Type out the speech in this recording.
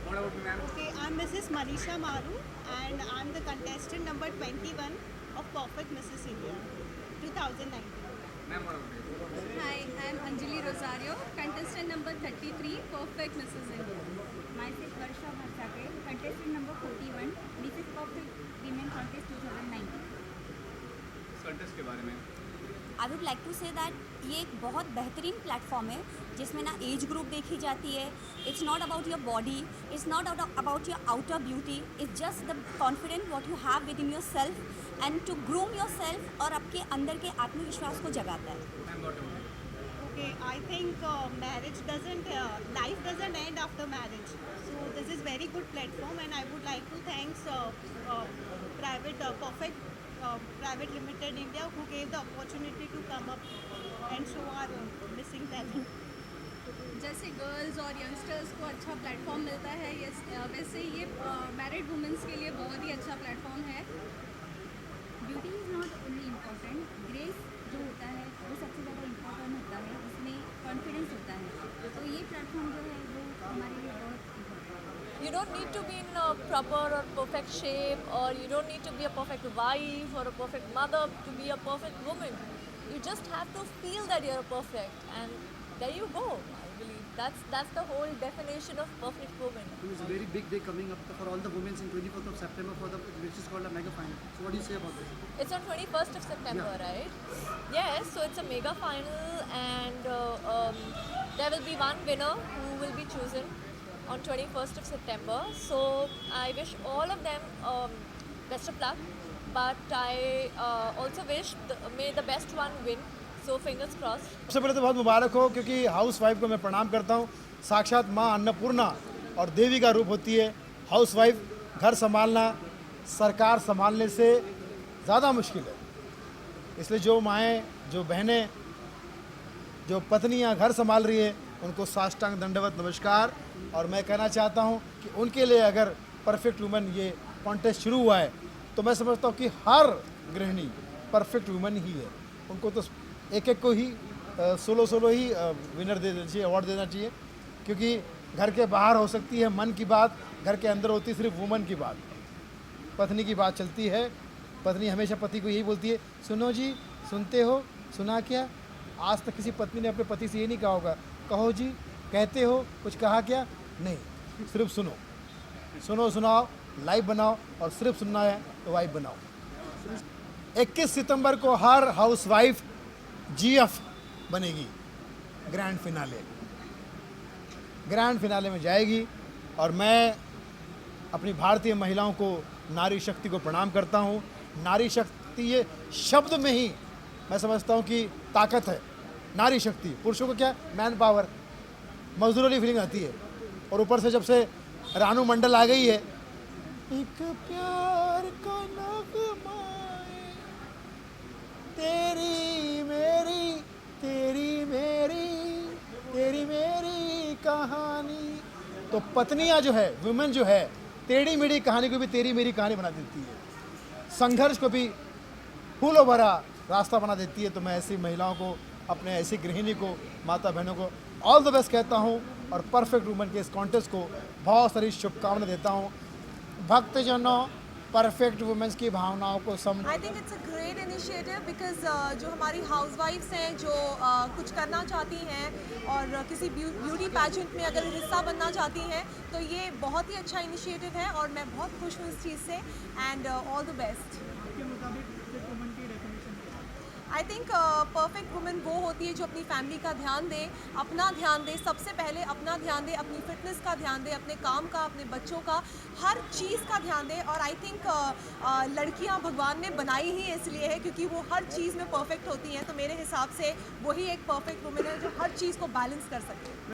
What about you, ma'am? Okay, I'm Mrs. Manisha Maru and I'm the contestant number 21 of Perfect Mrs. India 2019. Ma'am, what about you? Hi, I'm Anjali Rosario, contestant number 33, Perfect Mrs. India. Myself Varsha Bhatsake, contestant number 41, Mrs. Perfect Women Contest 2019. इस contest के बारे में I would like to say that ये एक बहुत बेहतरीन platform है जिसमें ना एज ग्रुप देखी जाती है. It's not about your body, it's not about your outer beauty, it's just the confident what you have within yourself and to groom yourself और आपके अंदर के आत्मविश्वास को जगाता है. Ma'am, what about you? Okay, I think life doesn't end after marriage. So this is very good platform and I would like to thanks Private Limited India who gave the opportunity to come up and show our missing talent. जैसे girls और youngsters को अच्छा platform मिलता है, वैसे ये married women's के लिए बहुत ही अच्छा प्लेटफॉर्म है. Beauty is not only important, grace जो होता है वो सबसे ज़्यादा इम्पॉर्टेंट होता है, उसमें कॉन्फिडेंस होता है. तो ये प्लेटफॉर्म जो है वो हमारे लिए बहुत इम्पोर्टेंट है. You don't need to be in a proper or perfect shape, or you don't need to be a perfect wife or a perfect mother to be a perfect woman. You just have to feel that you're perfect, and there you go. I believe that's the whole definition of perfect woman. It's a very big day coming up for all the women in 24th of September for the which is called a mega final. So what do you say about this? It's on 21st of September, Yeah. right? Yes, so it's a mega final, and there will be one winner who will be chosen on 21st of September. So I wish all of them best of luck, but I also wish may the best one win. So fingers crossed. सबसे पहले तो बहुत मुबारक हो, क्योंकि house wife को मैं प्रणाम करता हूँ. साक्षात माँ अन्नपूर्णा और देवी का रूप होती है. हाउस वाइफ घर संभालना सरकार संभालने से ज़्यादा मुश्किल है. इसलिए जो माएँ, जो बहनें, जो पत्नियाँ घर संभाल रही है, उनको साष्टांग दंडवत नमस्कार. और मैं कहना चाहता हूँ कि उनके लिए अगर परफेक्ट वुमन ये कॉन्टेस्ट शुरू हुआ है तो मैं समझता हूँ कि हर गृहिणी परफेक्ट वुमन ही है. उनको तो एक एक को ही सोलो ही विनर दे देना चाहिए, अवार्ड देना चाहिए. क्योंकि घर के बाहर हो सकती है मन की बात, घर के अंदर होती है सिर्फ वुमन की बात, पत्नी की बात चलती है. पत्नी हमेशा पति को यही बोलती है, सुनो जी, सुनते हो, सुना क्या. आज तक किसी पत्नी ने अपने पति से ये नहीं कहा होगा, कहो जी, कहते हो, कुछ कहा क्या. नहीं, सिर्फ सुनो, सुनो, सुनाओ, लाइव बनाओ, और सिर्फ सुनना है तो वाइफ बनाओ. 21 सितंबर को हर हाउस वाइफ जीएफ बनेगी. ग्रैंड फिनाले में जाएगी. और मैं अपनी भारतीय महिलाओं को, नारी शक्ति को प्रणाम करता हूँ. नारी शक्ति ये शब्द में ही मैं समझता हूँ कि ताकत है. नारी शक्ति, पुरुषों को क्या, मैन पावर, मजदूर वाली फीलिंग आती है. और ऊपर से जब से रानू मंडल आ गई है, एक प्यार का नगमा है, तेरी मेरी, तेरी मेरी, तेरी मेरी कहानी. तो पत्नियां जो है, वुमेन जो है, टेढ़ी मेढ़ी कहानी को भी तेरी मेरी कहानी बना देती है. संघर्ष को भी फूलों भरा रास्ता बना देती है. तो मैं ऐसी महिलाओं को, अपने ऐसी गृहिणी को, माता बहनों को ऑल द बेस्ट कहता हूँ. और परफेक्ट वुमन के इस कॉन्टेस्ट को बहुत सारी शुभकामनाएं देता हूँ. भक्तजनों, परफेक्ट वुमेन्स की भावनाओं को समझ. I think it's a great initiative because जो हमारी हाउसवाइफ्स हैं जो कुछ करना चाहती हैं और किसी ब्यूटी पैजेंट में अगर हिस्सा बनना चाहती हैं तो ये बहुत ही अच्छा इनिशिएटिव है और मैं बहुत खुश हूँ इस चीज़ से. And all the best. I think perfect women वो होती है जो अपनी फैमिली का ध्यान दे, अपना ध्यान दे, सबसे पहले अपना ध्यान दे, अपनी फिटनेस का ध्यान दे, अपने काम का, अपने बच्चों का, हर चीज़ का ध्यान दे. और आई थिंक लड़कियां भगवान ने बनाई ही इसलिए है क्योंकि वो हर चीज़ में परफेक्ट होती हैं. तो मेरे हिसाब से वही एक परफेक्ट वुमेन है जो हर चीज़ को बैलेंस कर सके.